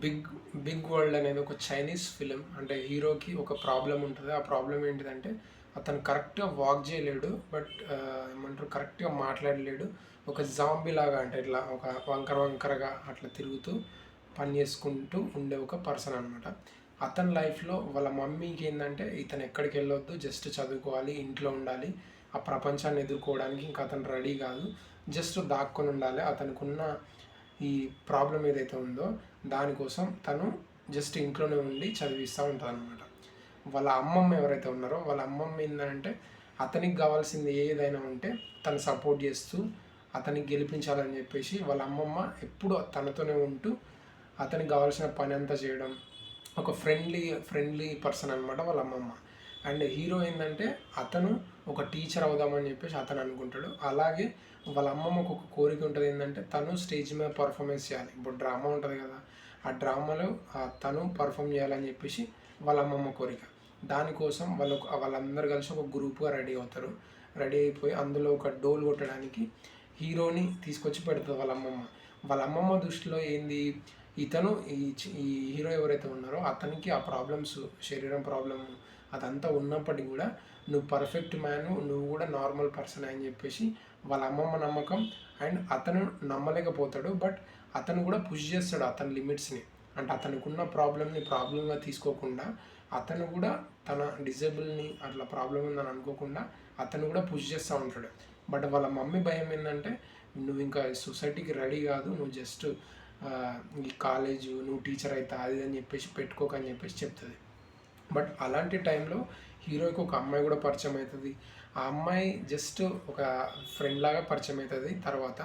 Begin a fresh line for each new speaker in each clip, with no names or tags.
Big big world అనేది ఒక Chinese film. అంటే హీరోకి ఒక ప్రాబ్లం ఉంటుంది. ఆ ప్రాబ్లం ఏంటిదంటే అతను కరెక్ట్గా వాక్ చేయలేడు. బట్ ఏమంటారు, కరెక్ట్గా మాట్లాడలేడు. ఒక జాంబీ లాగా, అంటే ఇట్లా ఒక వంకర వంకరగా అట్లా తిరుగుతూ పని చేసుకుంటూ ఉండే ఒక పర్సన్ అనమాట. అతని లైఫ్లో వాళ్ళ మమ్మీకి ఏంటంటే ఇతను ఎక్కడికి వెళ్ళొద్దు, జస్ట్ చదువుకోవాలి, ఇంట్లో ఉండాలి, ఆ ప్రపంచాన్ని ఎదుర్కోవడానికి ఇంకా అతను రెడీ కాదు, జస్ట్ దాక్కొని ఉండాలి. అతనికి ఉన్న ఈ ప్రాబ్లం ఏదైతే ఉందో దానికోసం తను జస్ట్ ఇంట్లోనే ఉండి చదివిస్తూ ఉంటుంది అనమాట. వాళ్ళ అమ్మమ్మ ఎవరైతే ఉన్నారో వాళ్ళ అమ్మమ్మ ఏంటంటే అతనికి కావాల్సింది ఏదైనా ఉంటే తను సపోర్ట్ చేస్తూ అతనికి గెలిపించాలని చెప్పేసి వాళ్ళ అమ్మమ్మ ఎప్పుడు తనతోనే ఉంటూ అతనికి కావాల్సిన పని అంతా చేయడం. ఒక ఫ్రెండ్లీ పర్సన్ అనమాట వాళ్ళ అమ్మమ్మ. అండ్ హీరో ఏంటంటే అతను ఒక టీచర్ అవుదామని చెప్పేసి అతను అనుకుంటాడు. అలాగే వాళ్ళ అమ్మమ్మకు ఒక కోరిక ఉంటుంది, ఏంటంటే తను స్టేజ్ మీద పర్ఫార్మెన్స్ చేయాలి. ఇప్పుడు డ్రామా ఉంటుంది కదా, ఆ డ్రామాలో తను పర్ఫామ్ చేయాలని చెప్పేసి వాళ్ళ అమ్మమ్మ కోరిక. దానికోసం వాళ్ళందరూ కలిసి ఒక గ్రూప్గా రెడీ అవుతారు. రెడీ అయిపోయి అందులో ఒక డోల్ కొట్టడానికి హీరోని తీసుకొచ్చి పెడుతుంది వాళ్ళ అమ్మమ్మ. వాళ్ళ అమ్మమ్మ దృష్టిలో ఏంది, ఇతను ఈ హీరో ఎవరైతే ఉన్నారో అతనికి ఆ ప్రాబ్లమ్స్, శరీరం ప్రాబ్లమ్ అదంతా ఉన్నప్పటికీ కూడా నువ్వు పర్ఫెక్ట్ మ్యాను, నువ్వు కూడా నార్మల్ పర్సన్ అని చెప్పేసి వాళ్ళ అమ్మమ్మ నమ్మకం. అండ్ అతను నమ్మలేకపోతాడు, బట్ అతను కూడా పుష్ చేస్తాడు అతని లిమిట్స్ని. అంటే అతనికి ఉన్న ప్రాబ్లంగా తీసుకోకుండా అతను కూడా తన డిజేబుల్ని అట్లా ప్రాబ్లం ఉందని అనుకోకుండా అతను కూడా పుష్ చేస్తూ ఉంటాడు. బట్ వాళ్ళ మమ్మీ భయం ఏంటంటే నువ్వు ఇంకా సొసైటీకి రెడీ కాదు, నువ్వు జస్ట్ ఈ కాలేజు, నువ్వు టీచర్ అవుతా అది అని చెప్పేసి పెట్టుకోకని చెప్పేసి చెప్తుంది. బట్ అలాంటి టైంలో హీరోకి ఒక అమ్మాయి కూడా పరిచయం అవుతుంది. ఆ అమ్మాయి జస్ట్ ఒక ఫ్రెండ్ లాగా పరిచయం అవుతుంది తర్వాత.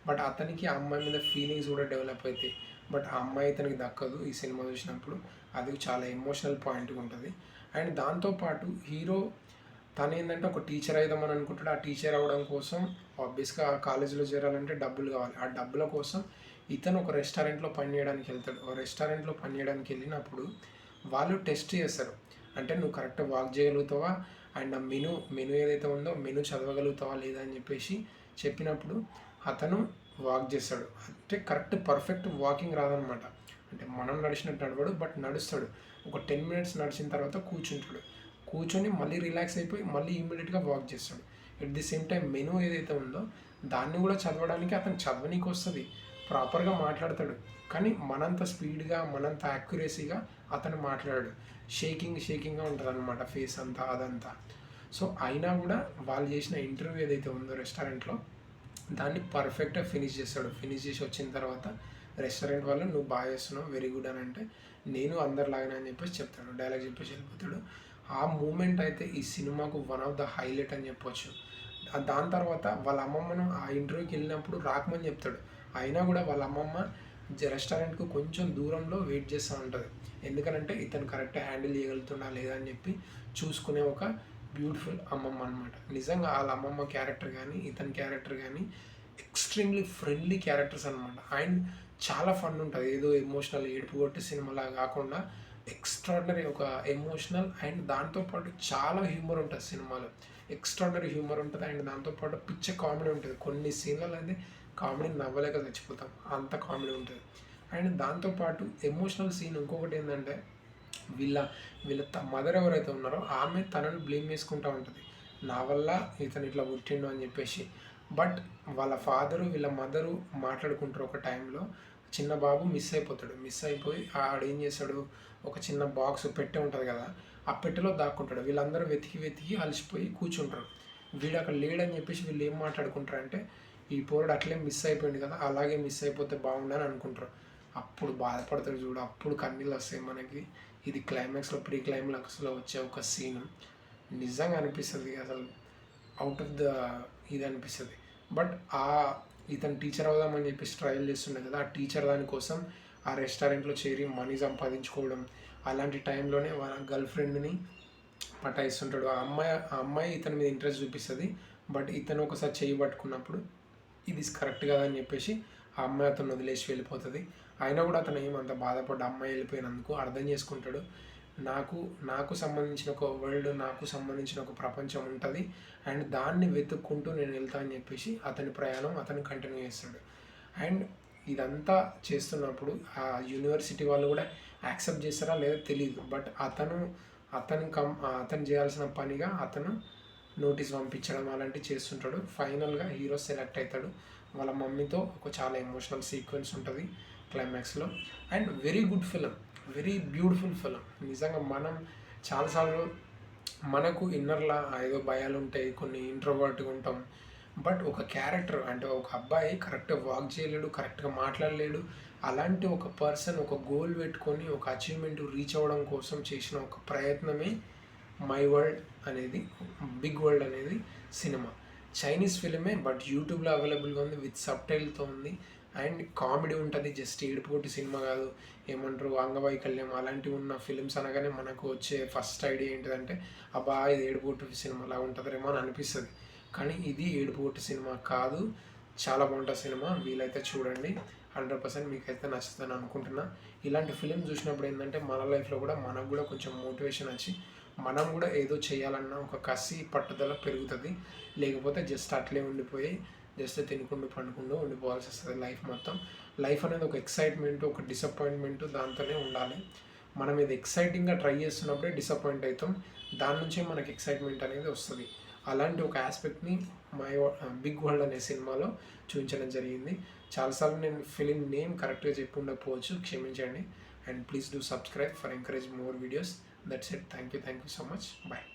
బట్ అతనికి ఆ అమ్మాయి మీద ఫీలింగ్స్ కూడా డెవలప్ అవుతాయి. బట్ ఆ అమ్మాయి అతనికి దక్కదు ఈ సినిమా చూసినప్పుడు. అది చాలా ఎమోషనల్ పాయింట్గా ఉంటుంది. అండ్ దాంతోపాటు హీరో తను ఏంటంటే ఒక టీచర్ అవుదామని అనుకుంటాడు. ఆ టీచర్ అవ్వడం కోసం ఆబ్వియస్గా ఆ కాలేజీలో చేరాలంటే డబ్బులు కావాలి. ఆ డబ్బుల కోసం ఇతను ఒక రెస్టారెంట్లో పని చేయడానికి వెళ్తాడు. ఒక రెస్టారెంట్లో పని చేయడానికి వెళ్ళినప్పుడు వాళ్ళు టెస్ట్ చేస్తారు. అంటే నువ్వు కరెక్ట్ వాక్ చేయగలుగుతావా, అండ్ ఆ మెను ఏదైతే ఉందో మెను చదవగలుగుతావా లేదా అని చెప్పేసి చెప్పినప్పుడు అతను వాక్ చేస్తాడు. అంటే కరెక్ట్ పర్ఫెక్ట్ వాకింగ్ రాదనమాట. అంటే మనం నడిచినట్టు నడవడు, బట్ నడుస్తాడు. ఒక 10 మినిట్స్ నడిచిన తర్వాత కూర్చుంటాడు. కూర్చొని మళ్ళీ రిలాక్స్ అయిపోయి మళ్ళీ ఇమ్మీడియట్గా వాక్ చేస్తాడు. At the same time menu ఏదైతే ఉందో దాన్ని కూడా చదవడానికి అతను చదవనీకి వస్తుంది, ప్రాపర్గా మాట్లాడతాడు. కానీ మనంత స్పీడ్గా మనంత యాక్యురసీగా అతను మాట్లాడాడు. షేకింగ్గా ఉంటుంది అనమాట ఫేస్ అంతా అదంతా. సో అయినా కూడా వాళ్ళు చేసిన ఇంటర్వ్యూ ఏదైతే ఉందో రెస్టారెంట్లో దాన్ని పర్ఫెక్ట్గా ఫినిష్ చేస్తాడు. ఫినిష్ చేసి వచ్చిన తర్వాత రెస్టారెంట్ వాళ్ళు నువ్వు బాగా చేస్తున్నావు, వెరీ గుడ్ అని అంటే నేను అందరిలాగానే అని చెప్పేసి చెప్తాడు. డైలాగ్ చెప్పేసి వెళ్ళిపోతాడు. ఆ మూమెంట్ అయితే ఈ సినిమాకు వన్ ఆఫ్ ద హైలైట్ అని చెప్పొచ్చు. దాని తర్వాత వాళ్ళ అమ్మమ్మను ఆ ఇంటర్వ్యూకి వెళ్ళినప్పుడు రాకమని చెప్తాడు. అయినా కూడా వాళ్ళ అమ్మమ్మ రెస్టారెంట్కు కొంచెం దూరంలో వెయిట్ చేస్తూ ఉంటుంది. ఎందుకనంటే ఇతను కరెక్ట్గా హ్యాండిల్ చేయగలుగుతున్నా లేదా అని చెప్పి చూసుకునే ఒక బ్యూటిఫుల్ అమ్మమ్మ అనమాట. నిజంగా వాళ్ళ అమ్మమ్మ క్యారెక్టర్ కానీ ఇతని క్యారెక్టర్ కానీ ఎక్స్ట్రీమ్లీ ఫ్రెండ్లీ క్యారెక్టర్స్ అనమాట. అండ్ చాలా ఫన్ ఉంటుంది. ఏదో ఎమోషనల్ ఏడుపు కొట్టి సినిమాలా కాకుండా ఎక్స్ట్రాడినరీ ఒక ఎమోషనల్ అండ్ దాంతోపాటు చాలా హ్యూమర్ ఉంటుంది సినిమాలో. ఎక్స్ట్రాడినరీ హ్యూమర్ ఉంటుంది. అండ్ దాంతోపాటు పిచ్చ కామెడీ ఉంటుంది. కొన్ని సీన్లలో అయితే కామెడీ నవ్వలేక చచ్చిపోతాం, అంత కామెడీ ఉంటుంది. అండ్ దాంతోపాటు ఎమోషనల్ సీన్ ఇంకొకటి ఏంటంటే వీళ్ళ వీళ్ళ మదర్ ఎవరైతే ఉన్నారో ఆమె తనని బ్లేమ్ చేసుకుంటూ ఉంటుంది, నా వల్ల ఇతను ఇట్లా పుట్టిండు అని చెప్పేసి. బట్ వాళ్ళ ఫాదరు వీళ్ళ మదరు మాట్లాడుకుంటారు. ఒక టైంలో చిన్న బాబు మిస్ అయిపోతాడు. మిస్ అయిపోయి ఆడేం చేస్తాడు, ఒక చిన్న బాక్స్ పెట్టె ఉంటుంది కదా, ఆ పెట్టెలో దాక్కుంటాడు. వీళ్ళందరూ వెతికి వెతికి అలసిపోయి కూర్చుంటారు. వీడు అక్కడ లేడని చెప్పేసి వీళ్ళు ఏం మాట్లాడుకుంటారంటే ఈ పోరుడు అట్లే మిస్ అయిపోయింది కదా, అలాగే మిస్ అయిపోతే బాగుండని అనుకుంటారు. అప్పుడు బాధపడతాడు చూడు, అప్పుడు కన్నీళ్ళు వస్తాయి మనకి. ఇది క్లైమాక్స్లో ప్రీ క్లైమాక్స్లో వచ్చే ఒక సీన్ నిజంగా అనిపిస్తుంది అసలు అవుట్ ఆఫ్ ద ఇది అనిపిస్తుంది. బట్ ఇతను టీచర్ అవుదామని చెప్పేసి ట్రయల్ చేస్తుండే కదా, ఆ టీచర్ దానికోసం ఆ రెస్టారెంట్లో చేరి మనీ సంపాదించుకోవడం, అలాంటి టైంలోనే వాళ్ళ గర్ల్ ఫ్రెండ్ని పటాయిస్తుంటాడు. ఆ అమ్మాయి ఇతని మీద ఇంట్రెస్ట్ చూపిస్తుంది. బట్ ఇతను ఒకసారి చేయి పట్టుకున్నప్పుడు ఇది కరెక్ట్ కదా అని చెప్పేసి ఆ అమ్మాయి అతను వదిలేసి వెళ్ళిపోతుంది. అయినా కూడా అతను ఏమంత బాధపడ్డ అమ్మాయి వెళ్ళిపోయినందుకు అర్థం చేసుకుంటాడు. నాకు సంబంధించిన ఒక వరల్డ్, నాకు సంబంధించిన ఒక ప్రపంచం ఉంటుంది అండ్ దాన్ని వెతుక్కుంటూ నేను వెళ్తా అని చెప్పేసి అతని ప్రయాణం అతను కంటిన్యూ చేస్తాడు. అండ్ ఇదంతా చేస్తున్నప్పుడు ఆ యూనివర్సిటీ వాళ్ళు కూడా యాక్సెప్ట్ చేస్తారా లేదో తెలియదు. బట్ అతను చేయాల్సిన పనిగా అతను నోటీస్ పంపించడం అలాంటివి చేస్తుంటాడు. ఫైనల్గా హీరో సెలెక్ట్ అవుతాడు. వాళ్ళ మమ్మీతో ఒక చాలా ఎమోషనల్ సీక్వెన్స్ ఉంటుంది క్లైమాక్స్లో. And very good film, very beautiful film. నిజంగా మనం చాలాసార్లు మనకు ఇన్నర్లా ఏదో భయాలు ఉంటాయి, కొన్ని ఇంట్రోవర్ట్గా ఉంటాం. బట్ ఒక క్యారెక్టర్ అంటే ఒక అబ్బాయి కరెక్ట్గా వాక్ చేయలేడు, కరెక్ట్గా మాట్లాడలేడు. అలాంటి ఒక పర్సన్ ఒక గోల్ పెట్టుకొని ఒక అచీవ్మెంట్ రీచ్ అవ్వడం కోసం చేసిన ఒక ప్రయత్నమే మై వరల్డ్ అనేది, బిగ్ వరల్డ్ అనేది సినిమా. చైనీస్ ఫిలిమే, బట్ యూట్యూబ్లో అవైలబుల్గా ఉంది, విత్ సబ్టైల్తో ఉంది. అండ్ కామెడీ ఉంటుంది, జస్ట్ ఏడుపోటి సినిమా కాదు. ఏమంటారు, అంగవైకల్యం అలాంటివి ఉన్న ఫిలిమ్స్ అనగానే మనకు వచ్చే ఫస్ట్ ఐడియా ఏంటిదంటే అబ్బా ఇది ఏడుపోటు సినిమాలా ఉంటుందేమో అని అనిపిస్తుంది. కానీ ఇది ఏడుపోటు సినిమా కాదు, చాలా బాగుంటుంది సినిమా. వీలైతే చూడండి, 100% మీకైతే నచ్చుతుందని అనుకుంటున్నా. ఇలాంటి ఫిలిం చూసినప్పుడు ఏంటంటే మన లైఫ్లో కూడా మనకు కూడా కొంచెం మోటివేషన్ వచ్చి మనం కూడా ఏదో చేయాలన్న ఒక కసి పట్టుదల పెరుగుతుంది. లేకపోతే జస్ట్ అట్లే ఉండిపోయి జస్ట్ తినుకుంటూ పండుకుంటూ ఉండిపోవాల్సి వస్తుంది లైఫ్ మొత్తం. లైఫ్ అనేది ఒక ఎక్సైట్మెంట్, ఒక డిసప్పాయింట్మెంట్ దాంతోనే ఉండాలి. మనం ఇది ఎక్సైటింగ్గా ట్రై చేస్తున్నప్పుడే డిసప్పాయింట్ అవుతాం, దాని నుంచే మనకి ఎక్సైట్మెంట్ అనేది వస్తుంది. అలాంటి ఒక ఆస్పెక్ట్ని బిగ్ వరల్డ్ అనే సినిమాలో చూపించడం జరిగింది. చాలాసార్లు నేను ఫిలిం నేమ్ కరెక్ట్గా చెప్పి ఉండకపోవచ్చు, క్షమించండి. And please do subscribe for encourage more videos. That's it. Thank you so much. Bye.